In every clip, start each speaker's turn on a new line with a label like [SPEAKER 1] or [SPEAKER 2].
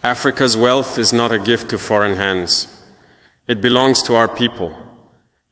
[SPEAKER 1] Africa's wealth is not a gift to foreign hands. It belongs to our people,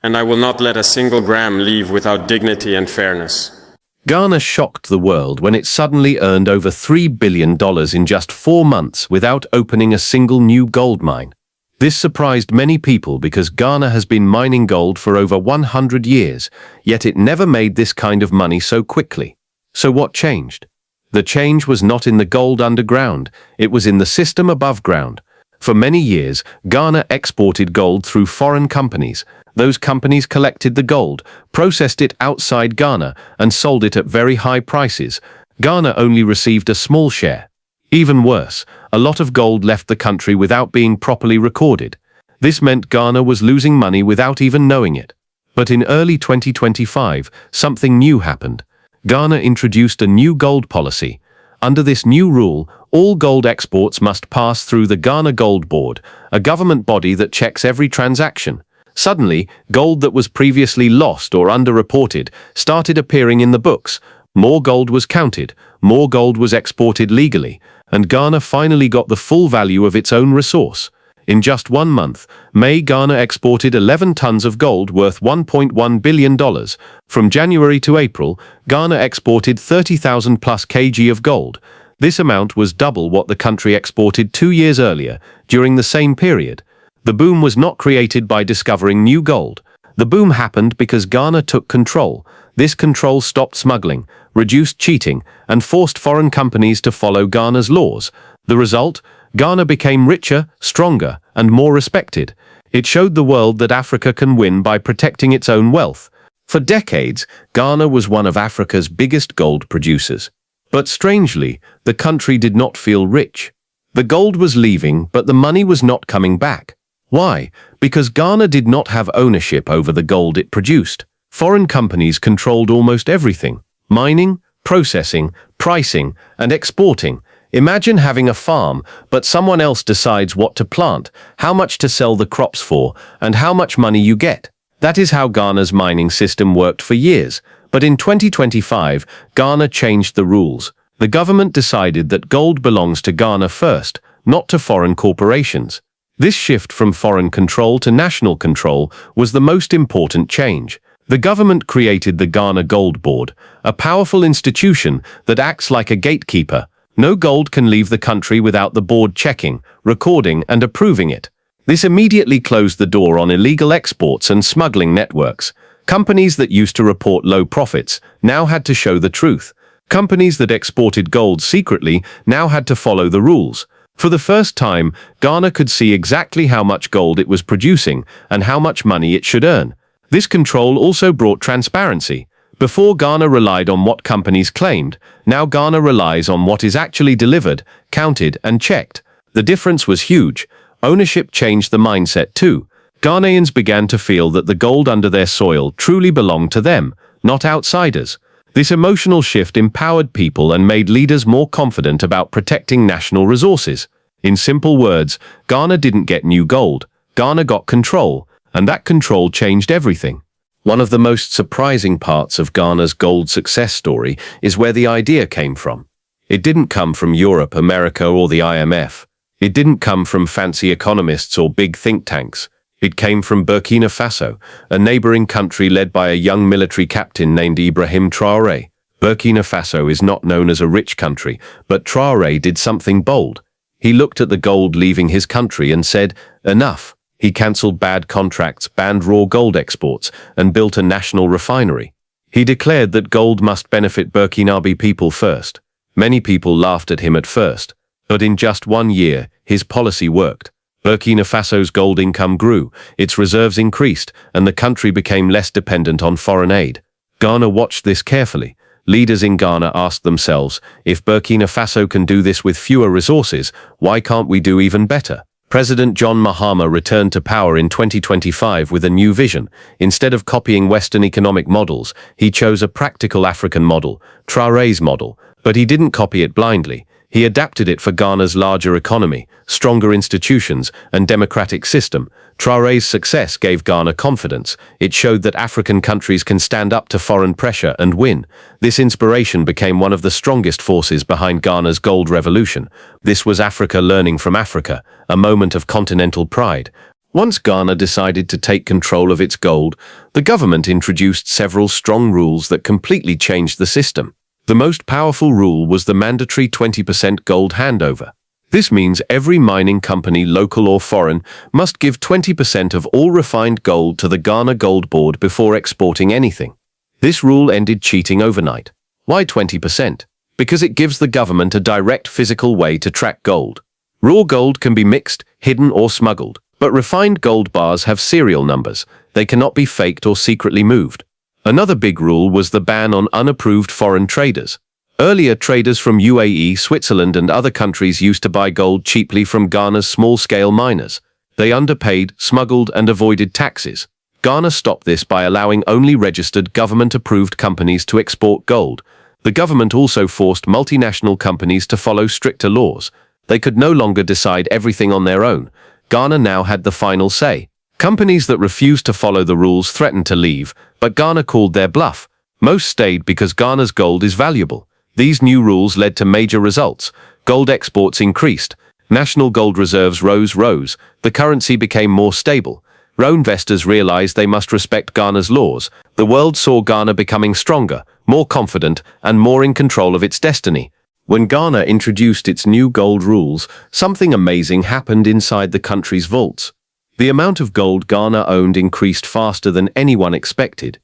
[SPEAKER 1] and I will not let a single gram leave without dignity and fairness.
[SPEAKER 2] Ghana shocked the world when it suddenly earned over $3 billion in just 4 months without opening a single new gold mine. This surprised many people because Ghana has been mining gold for over 100 years, yet it never made this kind of money so quickly. So what changed? The change was not in the gold underground, it was in the system above ground. For many years, Ghana exported gold through foreign companies. Those companies collected the gold, processed it outside Ghana, and sold it at very high prices. Ghana only received a small share. Even worse, a lot of gold left the country without being properly recorded. This meant Ghana was losing money without even knowing it. But in early 2025, something new happened. Ghana introduced a new gold policy. Under this new rule, all gold exports must pass through the Ghana Gold Board, a government body that checks every transaction. Suddenly, gold that was previously lost or underreported started appearing in the books. More gold was counted, more gold was exported legally, and Ghana finally got the full value of its own resource. In just 1 month, Ghana exported 11 tons of gold worth $1.1 billion. From January to April, Ghana exported 30,000 plus kg of gold. This amount was double what the country exported 2 years earlier, during the same period. The boom was not created by discovering new gold. The boom happened because Ghana took control. This control stopped smuggling, reduced cheating, and forced foreign companies to follow Ghana's laws. The result? Ghana became richer, stronger, and more respected. It showed the world that Africa can win by protecting its own wealth. For decades, Ghana was one of Africa's biggest gold producers. But strangely, the country did not feel rich. The gold was leaving, but the money was not coming back. Why? Because Ghana did not have ownership over the gold it produced. Foreign companies controlled almost everything: mining, processing, pricing, and exporting. Imagine having a farm, but someone else decides what to plant, how much to sell the crops for, and how much money you get. That is how Ghana's mining system worked for years. But in 2025, Ghana changed the rules. The government decided that gold belongs to Ghana first, not to foreign corporations. This shift from foreign control to national control was the most important change. The government created the Ghana Gold Board, a powerful institution that acts like a gatekeeper. No gold can leave the country without the board checking, recording, and approving it. This immediately closed the door on illegal exports and smuggling networks. Companies that used to report low profits now had to show the truth. Companies that exported gold secretly now had to follow the rules. For the first time, Ghana could see exactly how much gold it was producing and how much money it should earn. This control also brought transparency. Before, Ghana relied on what companies claimed. Now Ghana relies on what is actually delivered, counted, and checked. The difference was huge. Ownership changed the mindset too. Ghanaians began to feel that the gold under their soil truly belonged to them, not outsiders. This emotional shift empowered people and made leaders more confident about protecting national resources. In simple words, Ghana didn't get new gold. Ghana got control, and that control changed everything. One of the most surprising parts of Ghana's gold success story is where the idea came from. It didn't come from Europe, America, or the IMF. It didn't come from fancy economists or big think tanks. It came from Burkina Faso, a neighboring country led by a young military captain named Ibrahim Traore. Burkina Faso is not known as a rich country, but Traore did something bold. He looked at the gold leaving his country and said, "Enough." He cancelled bad contracts, banned raw gold exports, and built a national refinery. He declared that gold must benefit Burkinabe people first. Many people laughed at him at first, but in just 1 year, his policy worked. Burkina Faso's gold income grew, its reserves increased, and the country became less dependent on foreign aid. Ghana watched this carefully. Leaders in Ghana asked themselves, if Burkina Faso can do this with fewer resources, why can't we do even better? President John Mahama returned to power in 2025 with a new vision. Instead of copying Western economic models, he chose a practical African model, Traore's model. But he didn't copy it blindly. He adapted it for Ghana's larger economy, stronger institutions, and democratic system. Traore's success gave Ghana confidence. It showed that African countries can stand up to foreign pressure and win. This inspiration became one of the strongest forces behind Ghana's gold revolution. This was Africa learning from Africa, a moment of continental pride. Once Ghana decided to take control of its gold, the government introduced several strong rules that completely changed the system. The most powerful rule was the mandatory 20% gold handover. This means every mining company, local or foreign, must give 20% of all refined gold to the Ghana Gold Board before exporting anything. This rule ended cheating overnight. Why 20%? Because it gives the government a direct physical way to track gold. Raw gold can be mixed, hidden or smuggled, but refined gold bars have serial numbers. They cannot be faked or secretly moved. Another big rule was the ban on unapproved foreign traders. Earlier, traders from UAE, Switzerland and other countries used to buy gold cheaply from Ghana's small-scale miners. They underpaid, smuggled and avoided taxes. Ghana stopped this by allowing only registered government-approved companies to export gold. The government also forced multinational companies to follow stricter laws. They could no longer decide everything on their own. Ghana now had the final say. Companies that refused to follow the rules threatened to leave, but Ghana called their bluff. Most stayed because Ghana's gold is valuable. These new rules led to major results. Gold exports increased. National gold reserves rose. The currency became more stable. Investors realized they must respect Ghana's laws. The world saw Ghana becoming stronger, more confident, and more in control of its destiny. When Ghana introduced its new gold rules, something amazing happened inside the country's vaults. The amount of gold Ghana owned increased faster than anyone expected.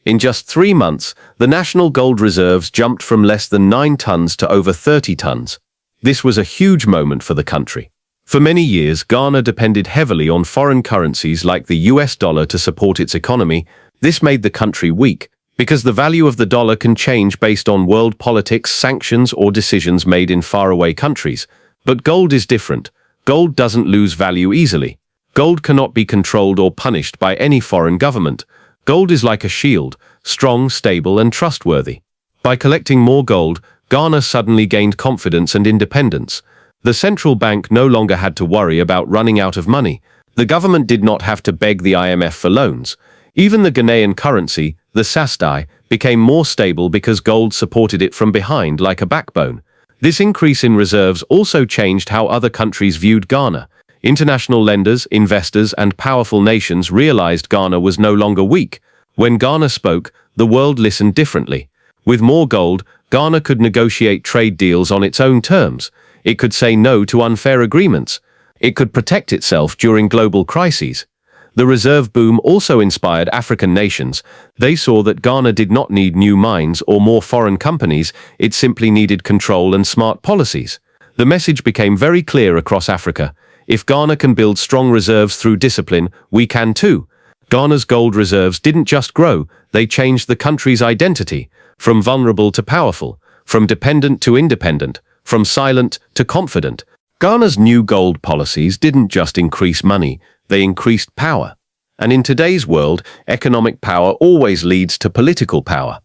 [SPEAKER 2] In just 3 months, the national gold reserves jumped from less than 9 tons to over 30 tons. This was a huge moment for the country. For many years, Ghana depended heavily on foreign currencies like the US dollar to support its economy. This made the country weak, because the value of the dollar can change based on world politics, sanctions, or decisions made in faraway countries. But gold is different. Gold doesn't lose value easily. Gold cannot be controlled or punished by any foreign government. Gold is like a shield, strong, stable, and trustworthy. By collecting more gold, Ghana suddenly gained confidence and independence. The central bank no longer had to worry about running out of money. The government did not have to beg the IMF for loans. Even the Ghanaian currency, the Sasdai, became more stable because gold supported it from behind like a backbone. This increase in reserves also changed how other countries viewed Ghana. International lenders, investors, and powerful nations realized Ghana was no longer weak. When Ghana spoke, the world listened differently. With more gold, Ghana could negotiate trade deals on its own terms. It could say no to unfair agreements. It could protect itself during global crises. The reserve boom also inspired African nations. They saw that Ghana did not need new mines or more foreign companies. It simply needed control and smart policies. The message became very clear across Africa. If Ghana can build strong reserves through discipline, we can too. Ghana's gold reserves didn't just grow, they changed the country's identity, from vulnerable to powerful, from dependent to independent, from silent to confident. Ghana's new gold policies didn't just increase money, they increased power. And in today's world, economic power always leads to political power.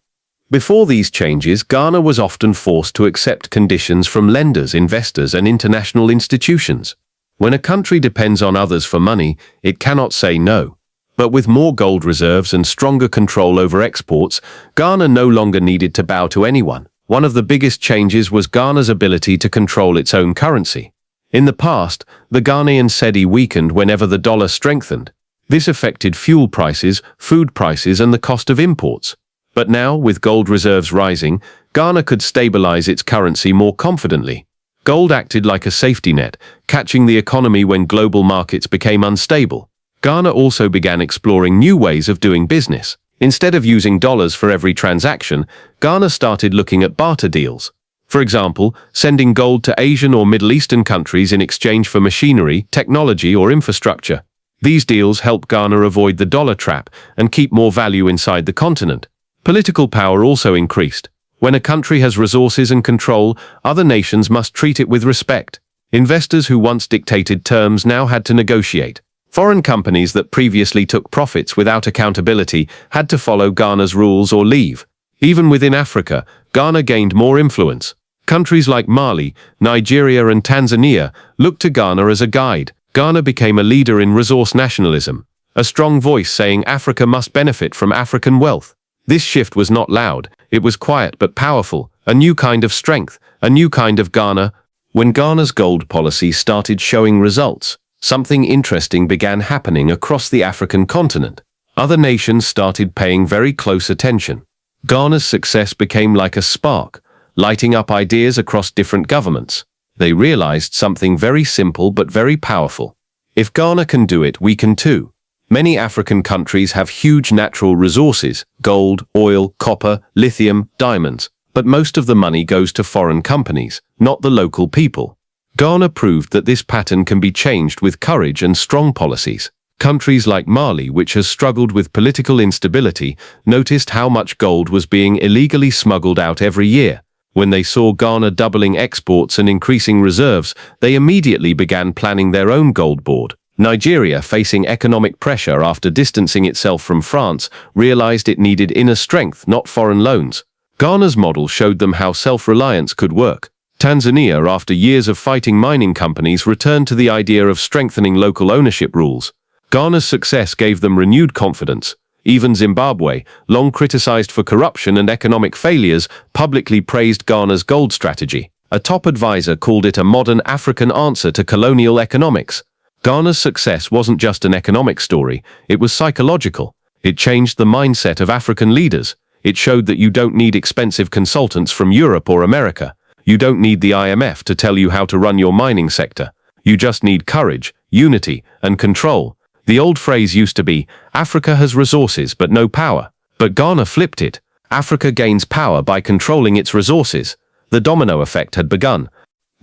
[SPEAKER 2] Before these changes, Ghana was often forced to accept conditions from lenders, investors, and international institutions. When a country depends on others for money, it cannot say no. But with more gold reserves and stronger control over exports, Ghana no longer needed to bow to anyone. One of the biggest changes was Ghana's ability to control its own currency. In the past, the Ghanaian cedi weakened whenever the dollar strengthened. This affected fuel prices, food prices, and the cost of imports. But now, with gold reserves rising, Ghana could stabilize its currency more confidently. Gold acted like a safety net, catching the economy when global markets became unstable. Ghana also began exploring new ways of doing business. Instead of using dollars for every transaction, Ghana started looking at barter deals. For example, sending gold to Asian or Middle Eastern countries in exchange for machinery, technology, or infrastructure. These deals help Ghana avoid the dollar trap and keep more value inside the continent. Political power also increased. When a country has resources and control, other nations must treat it with respect. Investors who once dictated terms now had to negotiate. Foreign companies that previously took profits without accountability had to follow Ghana's rules or leave. Even within Africa, Ghana gained more influence. Countries like Mali, Nigeria and Tanzania looked to Ghana as a guide. Ghana became a leader in resource nationalism, a strong voice saying Africa must benefit from African wealth. This shift was not loud, it was quiet but powerful, a new kind of strength, a new kind of Ghana. When Ghana's gold policy started showing results, something interesting began happening across the African continent. Other nations started paying very close attention. Ghana's success became like a spark, lighting up ideas across different governments. They realized something very simple but very powerful. If Ghana can do it, we can too. Many African countries have huge natural resources, gold, oil, copper, lithium, diamonds, but most of the money goes to foreign companies, not the local people. Ghana proved that this pattern can be changed with courage and strong policies. Countries like Mali, which has struggled with political instability, noticed how much gold was being illegally smuggled out every year. When they saw Ghana doubling exports and increasing reserves, they immediately began planning their own gold board. Nigeria, facing economic pressure after distancing itself from France, realized it needed inner strength, not foreign loans. Ghana's model showed them how self-reliance could work. Tanzania, after years of fighting mining companies, returned to the idea of strengthening local ownership rules. Ghana's success gave them renewed confidence. Even Zimbabwe, long criticized for corruption and economic failures, publicly praised Ghana's gold strategy. A top advisor called it a modern African answer to colonial economics. Ghana's success wasn't just an economic story, it was psychological. It changed the mindset of African leaders. It showed that you don't need expensive consultants from Europe or America. You don't need the IMF to tell you how to run your mining sector. You just need courage, unity, and control. The old phrase used to be, Africa has resources but no power. But Ghana flipped it. Africa gains power by controlling its resources. The domino effect had begun.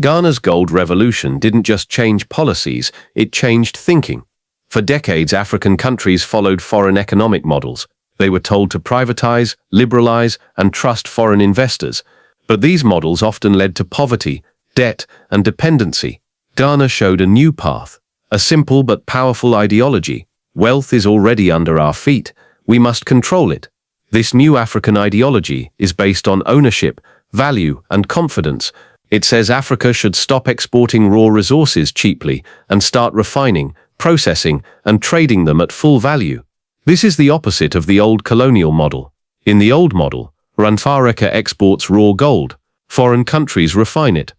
[SPEAKER 2] Ghana's gold revolution didn't just change policies, it changed thinking. For decades, African countries followed foreign economic models. They were told to privatize, liberalize, and trust foreign investors. But these models often led to poverty, debt, and dependency. Ghana showed a new path, a simple but powerful ideology. Wealth is already under our feet. We must control it. This new African ideology is based on ownership, value, and confidence. It says Africa should stop exporting raw resources cheaply and start refining, processing, and trading them at full value. This is the opposite of the old colonial model. In the old model, Rwanda exports raw gold. Foreign countries refine it.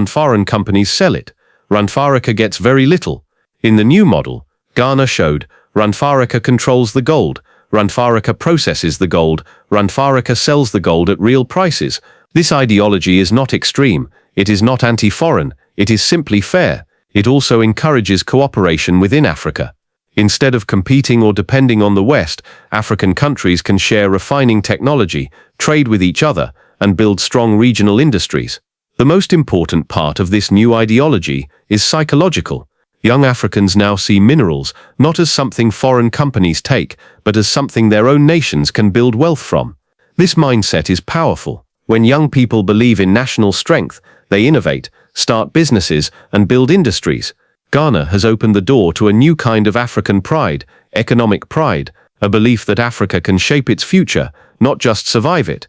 [SPEAKER 2] Foreign companies sell it. Rwanda gets very little. In the new model, Ghana showed Rwanda controls the gold. Rwanda processes the gold. Rwanda sells the gold at real prices. This ideology is not extreme. It is not anti-foreign. It is simply fair. It also encourages cooperation within Africa. Instead of competing or depending on the West, African countries can share refining technology, trade with each other, and build strong regional industries. The most important part of this new ideology is psychological. Young Africans now see minerals not as something foreign companies take, but as something their own nations can build wealth from. This mindset is powerful. When young people believe in national strength, they innovate, start businesses, and build industries. Ghana has opened the door to a new kind of African pride, economic pride, a belief that Africa can shape its future, not just survive it.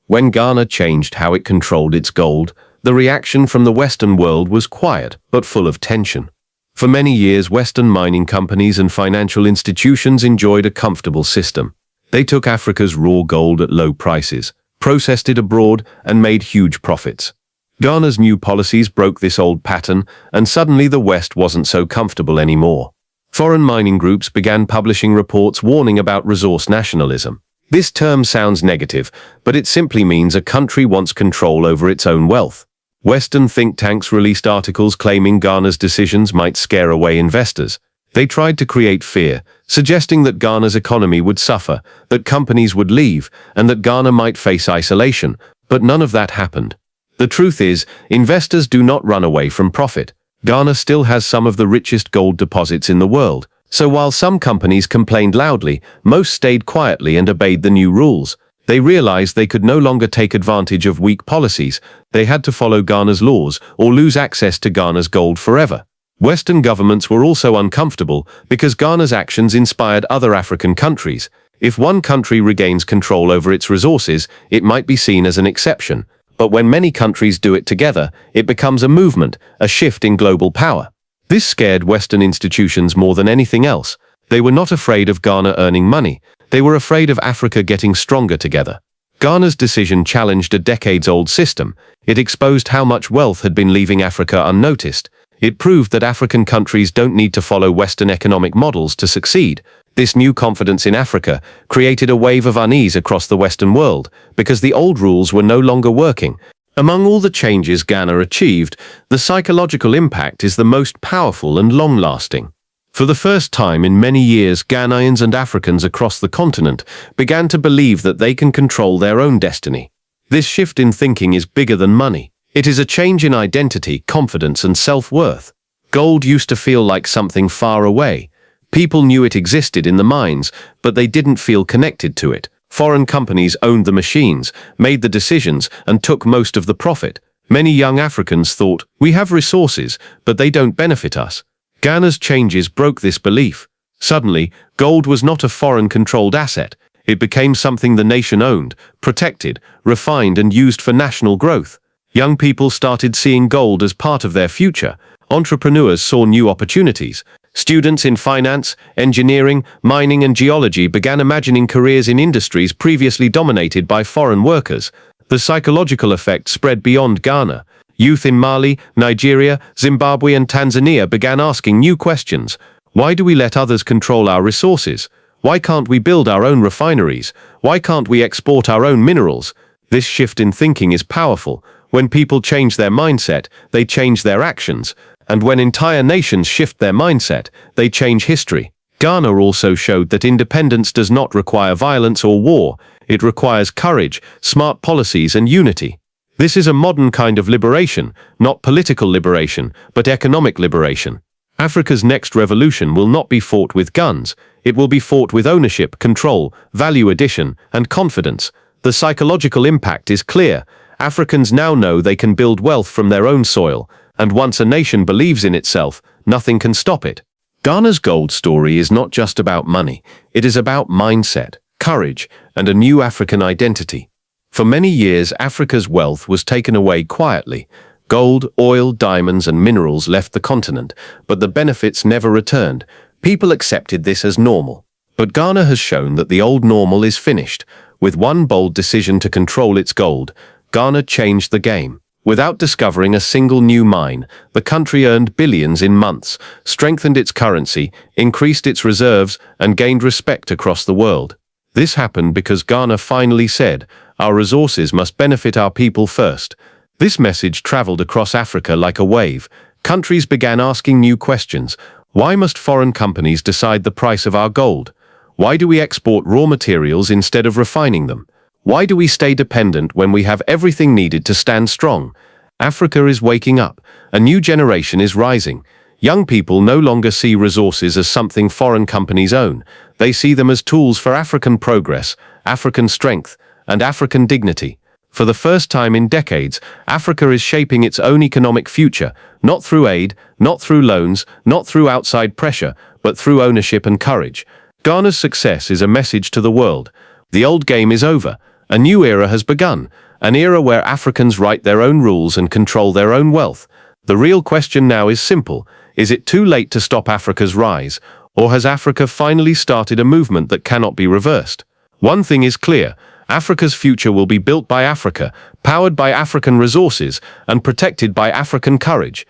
[SPEAKER 2] When Ghana changed how it controlled its gold, the reaction from the Western world was quiet, but full of tension. For many years, Western mining companies and financial institutions enjoyed a comfortable system. They took Africa's raw gold at low prices, processed it abroad, and made huge profits. Ghana's new policies broke this old pattern, and suddenly the West wasn't so comfortable anymore. Foreign mining groups began publishing reports warning about resource nationalism. This term sounds negative, but it simply means a country wants control over its own wealth. Western think tanks released articles claiming Ghana's decisions might scare away investors. They tried to create fear, suggesting that Ghana's economy would suffer, that companies would leave, and that Ghana might face isolation, but none of that happened. The truth is, investors do not run away from profit. Ghana still has some of the richest gold deposits in the world, so while some companies complained loudly, most stayed quietly and obeyed the new rules. They realized they could no longer take advantage of weak policies. They had to follow Ghana's laws or lose access to Ghana's gold forever. Western governments were also uncomfortable because Ghana's actions inspired other African countries. If one country regains control over its resources, it might be seen as an exception. But when many countries do it together, it becomes a movement, a shift in global power. This scared Western institutions more than anything else. They were not afraid of Ghana earning money. They were afraid of Africa getting stronger together. Ghana's decision challenged a decades-old system. It exposed how much wealth had been leaving Africa unnoticed. It proved that African countries don't need to follow Western economic models to succeed. This new confidence in Africa created a wave of unease across the Western world because the old rules were no longer working. Among all the changes Ghana achieved, the psychological impact is the most powerful and long-lasting. For the first time in many years, Ghanaians and Africans across the continent began to believe that they can control their own destiny. This shift in thinking is bigger than money. It is a change in identity, confidence, and self-worth. Gold used to feel like something far away. People knew it existed in the mines, but they didn't feel connected to it. Foreign companies owned the machines, made the decisions, and took most of the profit. Many young Africans thought, "We have resources, but they don't benefit us." Ghana's changes broke this belief. Suddenly, gold was not a foreign-controlled asset. It became something the nation owned, protected, refined, and used for national growth. Young people started seeing gold as part of their future. Entrepreneurs saw new opportunities. Students in finance, engineering, mining, and geology began imagining careers in industries previously dominated by foreign workers. The psychological effect spread beyond Ghana. Youth in Mali, Nigeria, Zimbabwe, and Tanzania began asking new questions. Why do we let others control our resources? Why can't we build our own refineries? Why can't we export our own minerals? This shift in thinking is powerful. When people change their mindset, they change their actions. And when entire nations shift their mindset, they change history. Ghana also showed that independence does not require violence or war. It requires courage, smart policies, and unity. This is a modern kind of liberation, not political liberation, but economic liberation. Africa's next revolution will not be fought with guns. It will be fought with ownership, control, value addition, and confidence. The psychological impact is clear. Africans now know they can build wealth from their own soil. And once a nation believes in itself, nothing can stop it. Ghana's gold story is not just about money. It is about mindset, courage, and a new African identity. For many years, Africa's wealth was taken away quietly. Gold, oil, diamonds, and minerals left the continent, but the benefits never returned. People accepted this as normal. But Ghana has shown that the old normal is finished. With one bold decision to control its gold, Ghana changed the game. Without discovering a single new mine, the country earned billions in months, strengthened its currency, increased its reserves, and gained respect across the world. This happened because Ghana finally said, "Our resources must benefit our people first." This message traveled across Africa like a wave. Countries began asking new questions. Why must foreign companies decide the price of our gold? Why do we export raw materials instead of refining them? Why do we stay dependent when we have everything needed to stand strong? Africa is waking up. A new generation is rising. Young people no longer see resources as something foreign companies own. They see them as tools for African progress, African strength, and African dignity. For the first time in decades, Africa is shaping its own economic future, not through aid, not through loans, not through outside pressure, but through ownership and courage. Ghana's success is a message to the world. The old game is over. A new era has begun, an era where Africans write their own rules and control their own wealth. The real question now is simple. Is it too late to stop Africa's rise, or has Africa finally started a movement that cannot be reversed? One thing is clear. Africa's future will be built by Africa, powered by African resources, and protected by African courage.